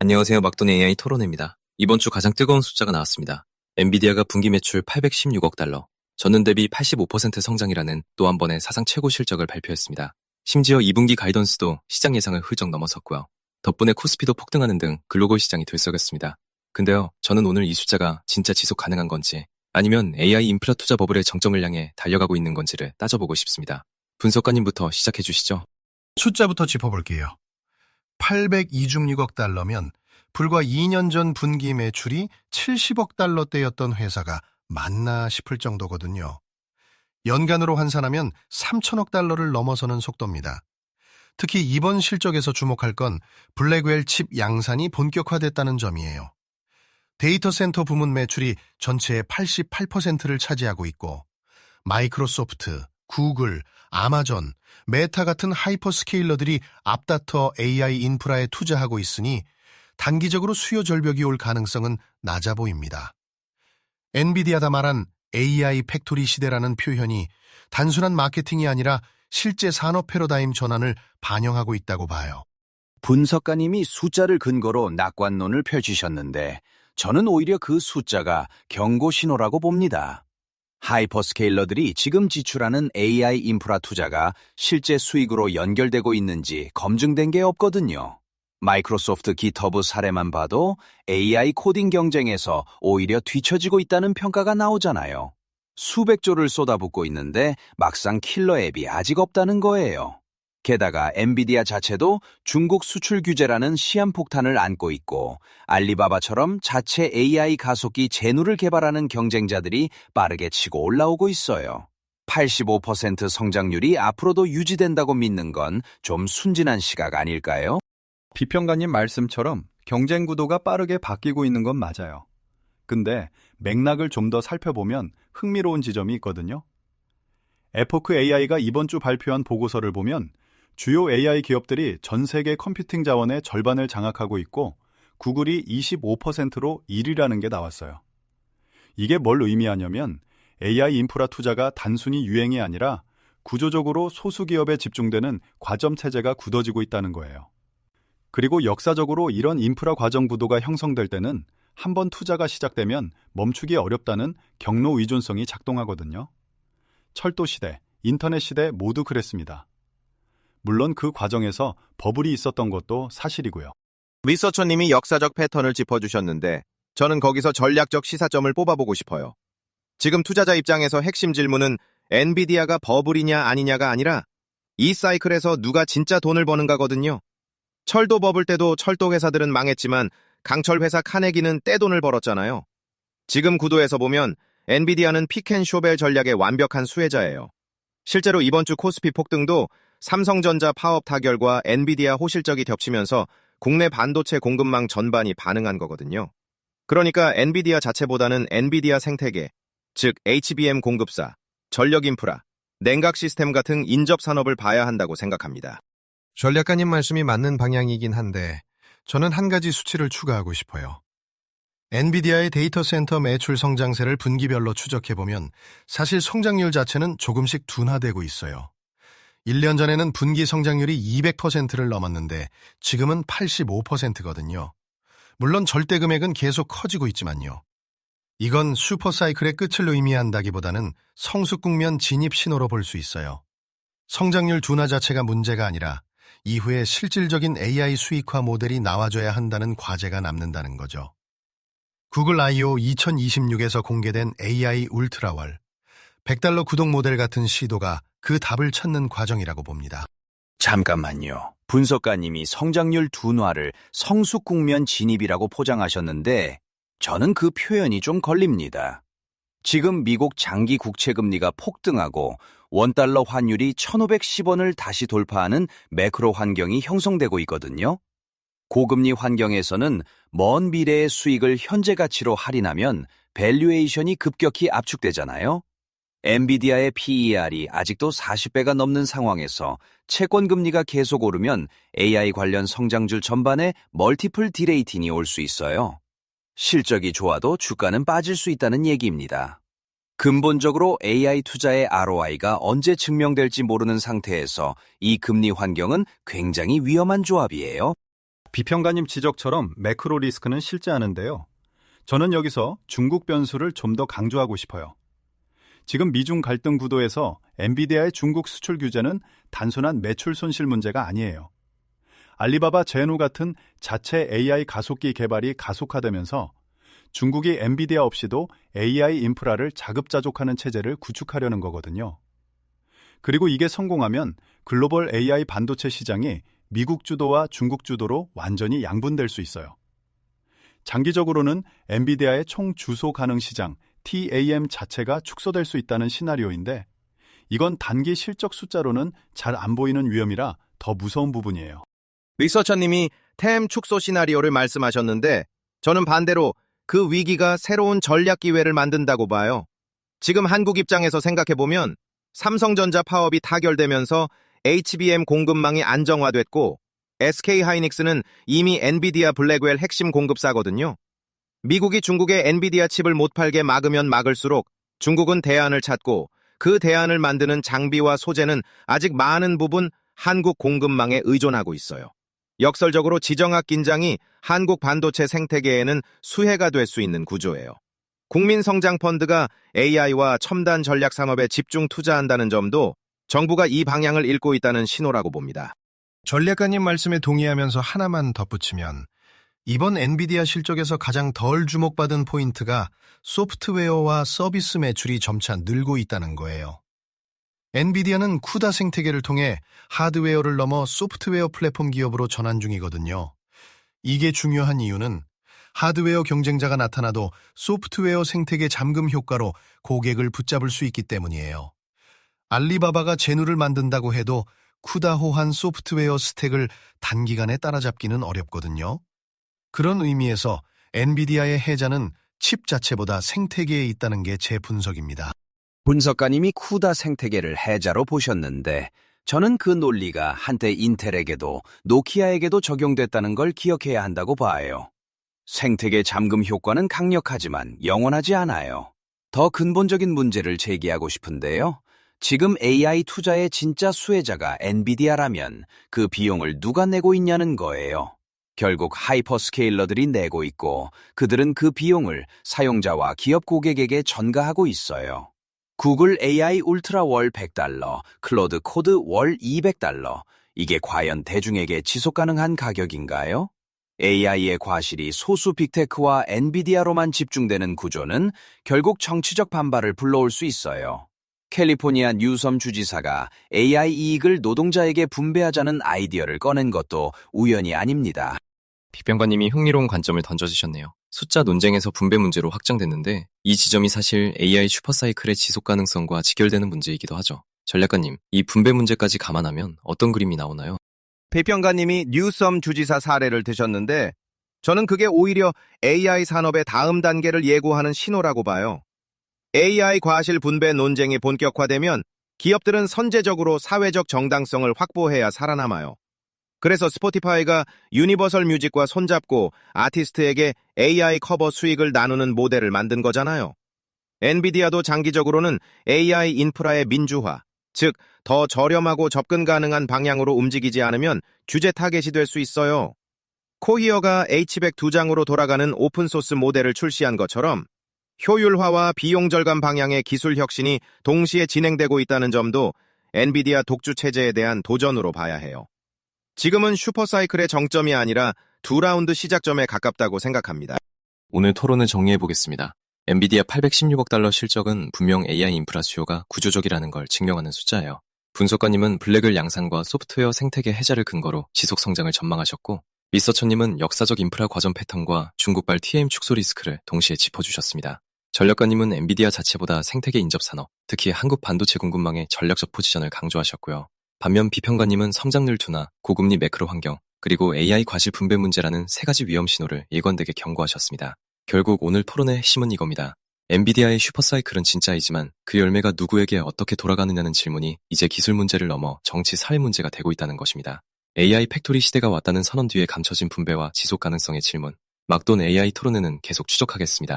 안녕하세요. 막돈 AI 토론회입니다. 이번 주 가장 뜨거운 숫자가 나왔습니다. 엔비디아가 분기 매출 816억 달러, 전년 대비 85% 성장이라는 또 한 번의 사상 최고 실적을 발표했습니다. 심지어 2분기 가이던스도 시장 예상을 훌쩍 넘어섰고요. 덕분에 코스피도 폭등하는 등 글로벌 시장이 들썩였습니다. 근데요, 저는 오늘 이 숫자가 진짜 지속 가능한 건지 아니면 AI 인프라 투자 버블의 정점을 향해 달려가고 있는 건지를 따져보고 싶습니다. 분석가님부터 시작해 주시죠. 숫자부터 짚어볼게요. 826억 달러면 불과 2년 전 분기 매출이 70억 달러대였던 회사가 맞나 싶을 정도거든요. 연간으로 환산하면 3천억 달러를 넘어서는 속도입니다. 특히 이번 실적에서 주목할 건 블랙웰 칩 양산이 본격화됐다는 점이에요. 데이터 센터 부문 매출이 전체의 88%를 차지하고 있고 마이크로소프트, 구글, 아마존, 메타 같은 하이퍼스케일러들이 앞다퉈 AI 인프라에 투자하고 있으니 단기적으로 수요 절벽이 올 가능성은 낮아 보입니다. 엔비디아가 말한 AI 팩토리 시대라는 표현이 단순한 마케팅이 아니라 실제 산업 패러다임 전환을 반영하고 있다고 봐요. 분석가님이 숫자를 근거로 낙관론을 펼치셨는데 저는 오히려 그 숫자가 경고 신호라고 봅니다. 하이퍼스케일러들이 지금 지출하는 AI 인프라 투자가 실제 수익으로 연결되고 있는지 검증된 게 없거든요. 마이크로소프트 깃허브 사례만 봐도 AI 코딩 경쟁에서 오히려 뒤처지고 있다는 평가가 나오잖아요. 수백 조를 쏟아붓고 있는데 막상 킬러 앱이 아직 없다는 거예요. 게다가 엔비디아 자체도 중국 수출 규제라는 시한폭탄을 안고 있고 알리바바처럼 자체 AI 가속기 제누를 개발하는 경쟁자들이 빠르게 치고 올라오고 있어요. 85% 성장률이 앞으로도 유지된다고 믿는 건 좀 순진한 시각 아닐까요? 비평가님 말씀처럼 경쟁 구도가 빠르게 바뀌고 있는 건 맞아요. 근데 맥락을 좀 더 살펴보면 흥미로운 지점이 있거든요. 에포크 AI가 이번 주 발표한 보고서를 보면 주요 AI 기업들이 전 세계 컴퓨팅 자원의 절반을 장악하고 있고 구글이 25%로 1위라는 게 나왔어요. 이게 뭘 의미하냐면 AI 인프라 투자가 단순히 유행이 아니라 구조적으로 소수 기업에 집중되는 과점 체제가 굳어지고 있다는 거예요. 그리고 역사적으로 이런 인프라 과정 구도가 형성될 때는 한번 투자가 시작되면 멈추기 어렵다는 경로 의존성이 작동하거든요. 철도 시대, 인터넷 시대 모두 그랬습니다. 물론 그 과정에서 버블이 있었던 것도 사실이고요. 리서처님이 역사적 패턴을 짚어주셨는데 저는 거기서 전략적 시사점을 뽑아보고 싶어요. 지금 투자자 입장에서 핵심 질문은 엔비디아가 버블이냐 아니냐가 아니라 이 사이클에서 누가 진짜 돈을 버는가거든요. 철도 버블 때도 철도 회사들은 망했지만 강철 회사 카네기는 떼돈을 벌었잖아요. 지금 구도에서 보면 엔비디아는 픽앤쇼벨 전략의 완벽한 수혜자예요. 실제로 이번 주 코스피 폭등도 삼성전자 파업 타결과 엔비디아 호실적이 겹치면서 국내 반도체 공급망 전반이 반응한 거거든요. 그러니까 엔비디아 자체보다는 엔비디아 생태계, 즉 HBM 공급사, 전력 인프라, 냉각 시스템 같은 인접 산업을 봐야 한다고 생각합니다. 전략가님 말씀이 맞는 방향이긴 한데 저는 한 가지 수치를 추가하고 싶어요. 엔비디아의 데이터 센터 매출 성장세를 분기별로 추적해보면 사실 성장률 자체는 조금씩 둔화되고 있어요. 1년 전에는 분기 성장률이 200%를 넘었는데 지금은 85%거든요. 물론 절대 금액은 계속 커지고 있지만요. 이건 슈퍼사이클의 끝을 의미한다기보다는 성숙국면 진입 신호로 볼 수 있어요. 성장률 둔화 자체가 문제가 아니라 이후에 실질적인 AI 수익화 모델이 나와줘야 한다는 과제가 남는다는 거죠. 구글 I/O 2026에서 공개된 AI 울트라월, $100 구독 모델 같은 시도가 그 답을 찾는 과정이라고 봅니다. 잠깐만요. 분석가님이 성장률 둔화를 성숙 국면 진입이라고 포장하셨는데 저는 그 표현이 좀 걸립니다. 지금 미국 장기 국채 금리가 폭등하고 원달러 환율이 1,510원을 다시 돌파하는 매크로 환경이 형성되고 있거든요. 고금리 환경에서는 먼 미래의 수익을 현재 가치로 할인하면 밸류에이션이 급격히 압축되잖아요. 엔비디아의 PER이 아직도 40배가 넘는 상황에서 채권 금리가 계속 오르면 AI 관련 성장률 전반에 멀티플 디레이팅이 올 수 있어요. 실적이 좋아도 주가는 빠질 수 있다는 얘기입니다. 근본적으로 AI 투자의 ROI가 언제 증명될지 모르는 상태에서 이 금리 환경은 굉장히 위험한 조합이에요. 비평가님 지적처럼 매크로 리스크는 실제 않은데요. 저는 여기서 중국 변수를 좀 더 강조하고 싶어요. 지금 미중 갈등 구도에서 엔비디아의 중국 수출 규제는 단순한 매출 손실 문제가 아니에요. 알리바바 제누 같은 자체 AI 가속기 개발이 가속화되면서 중국이 엔비디아 없이도 AI 인프라를 자급자족하는 체제를 구축하려는 거거든요. 그리고 이게 성공하면 글로벌 AI 반도체 시장이 미국 주도와 중국 주도로 완전히 양분될 수 있어요. 장기적으로는 엔비디아의 총 주소 가능 시장 TAM 자체가 축소될 수 있다는 시나리오인데 이건 단기 실적 숫자로는 잘 안 보이는 위험이라 더 무서운 부분이에요. 리서처님이 템 축소 시나리오를 말씀하셨는데 저는 반대로 그 위기가 새로운 전략 기회를 만든다고 봐요. 지금 한국 입장에서 생각해보면 삼성전자 파업이 타결되면서 HBM 공급망이 안정화됐고 SK하이닉스는 이미 엔비디아 블랙웰 핵심 공급사거든요. 미국이 중국에 엔비디아 칩을 못 팔게 막으면 막을수록 중국은 대안을 찾고 그 대안을 만드는 장비와 소재는 아직 많은 부분 한국 공급망에 의존하고 있어요. 역설적으로 지정학 긴장이 한국 반도체 생태계에는 수혜가 될 수 있는 구조예요. 국민성장펀드가 AI와 첨단 전략 산업에 집중 투자한다는 점도 정부가 이 방향을 읽고 있다는 신호라고 봅니다. 전략가님 말씀에 동의하면서 하나만 덧붙이면 이번 엔비디아 실적에서 가장 덜 주목받은 포인트가 소프트웨어와 서비스 매출이 점차 늘고 있다는 거예요. 엔비디아는 쿠다 생태계를 통해 하드웨어를 넘어 소프트웨어 플랫폼 기업으로 전환 중이거든요. 이게 중요한 이유는 하드웨어 경쟁자가 나타나도 소프트웨어 생태계 잠금 효과로 고객을 붙잡을 수 있기 때문이에요. 알리바바가 제누를 만든다고 해도 쿠다 호환 소프트웨어 스택을 단기간에 따라잡기는 어렵거든요. 그런 의미에서 엔비디아의 해자는 칩 자체보다 생태계에 있다는 게 제 분석입니다. 분석가님이 쿠다 생태계를 해자로 보셨는데 저는 그 논리가 한때 인텔에게도 노키아에게도 적용됐다는 걸 기억해야 한다고 봐요. 생태계 잠금 효과는 강력하지만 영원하지 않아요. 더 근본적인 문제를 제기하고 싶은데요. 지금 AI 투자의 진짜 수혜자가 엔비디아라면 그 비용을 누가 내고 있냐는 거예요. 결국 하이퍼스케일러들이 내고 있고 그들은 그 비용을 사용자와 기업 고객에게 전가하고 있어요. 구글 AI 울트라 월 $100, 클로드 코드 월 $200. 이게 과연 대중에게 지속 가능한 가격인가요? AI의 과실이 소수 빅테크와 엔비디아로만 집중되는 구조는 결국 정치적 반발을 불러올 수 있어요. 캘리포니아 뉴섬 주지사가 AI 이익을 노동자에게 분배하자는 아이디어를 꺼낸 것도 우연이 아닙니다. 비평가님이 흥미로운 관점을 던져주셨네요. 숫자 논쟁에서 분배 문제로 확장됐는데 이 지점이 사실 AI 슈퍼사이클의 지속 가능성과 직결되는 문제이기도 하죠. 전략가님, 이 분배 문제까지 감안하면 어떤 그림이 나오나요? 비평가님이 뉴섬 주지사 사례를 드셨는데 저는 그게 오히려 AI 산업의 다음 단계를 예고하는 신호라고 봐요. AI 과실 분배 논쟁이 본격화되면 기업들은 선제적으로 사회적 정당성을 확보해야 살아남아요. 그래서 스포티파이가 유니버설 뮤직과 손잡고 아티스트에게 AI 커버 수익을 나누는 모델을 만든 거잖아요. 엔비디아도 장기적으로는 AI 인프라의 민주화, 즉 더 저렴하고 접근 가능한 방향으로 움직이지 않으면 규제 타겟이 될 수 있어요. 코히어가 H100 2장으로 돌아가는 오픈소스 모델을 출시한 것처럼 효율화와 비용 절감 방향의 기술 혁신이 동시에 진행되고 있다는 점도 엔비디아 독주 체제에 대한 도전으로 봐야 해요. 지금은 슈퍼사이클의 정점이 아니라 2라운드 시작점에 가깝다고 생각합니다. 오늘 토론을 정리해보겠습니다. 엔비디아 $816억 실적은 분명 AI 인프라 수요가 구조적이라는 걸 증명하는 숫자예요. 분석가님은 블랙웰 양산과 소프트웨어 생태계 해자를 근거로 지속 성장을 전망하셨고, 리서처님은 역사적 인프라 과점 패턴과 중국발 TAM 축소 리스크를 동시에 짚어주셨습니다. 전략가님은 엔비디아 자체보다 생태계 인접 산업, 특히 한국 반도체 공급망의 전략적 포지션을 강조하셨고요. 반면 비평가님은 성장률 둔화, 고금리 매크로 환경, 그리고 AI 과실 분배 문제라는 세 가지 위험 신호를 일관되게 경고하셨습니다. 결국 오늘 토론의 핵심은 이겁니다. 엔비디아의 슈퍼사이클은 진짜이지만 그 열매가 누구에게 어떻게 돌아가느냐는 질문이 이제 기술 문제를 넘어 정치 사회 문제가 되고 있다는 것입니다. AI 팩토리 시대가 왔다는 선언 뒤에 감춰진 분배와 지속 가능성의 질문, 막돈 AI 토론회는 계속 추적하겠습니다.